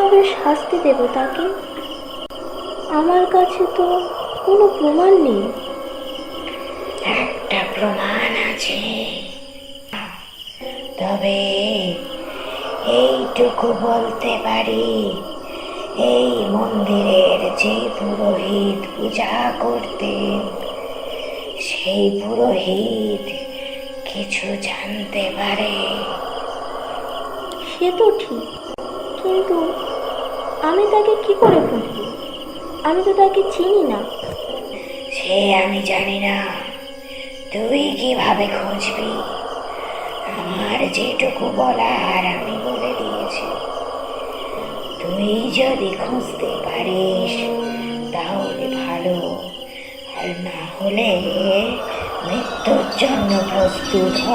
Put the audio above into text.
কিভাবে শাস্তি দেব তাকে? আমার কাছে তো কোনো প্রমাণ নেই। একটা প্রমাণ আছে, তবে এইটুকু বলতে পারি, এই মন্দিরের যে পুরোহিত পূজা করতেন, সেই পুরোহিত কিছু জানতে পারে। সে তো ঠিক, কিন্তু আমি তাকে কি করে খুঁজব? আমি তো তাকে চিনি না। সে আমি জানি না, তুই কিভাবে খুঁজবি? আমার যেটুকু বলার আমি বলে দিয়েছি। তুই যদি খুঁজতে পারিস তাহলে ভালো, আর না হলে মৃত্যুর জন্য প্রস্তুত হ।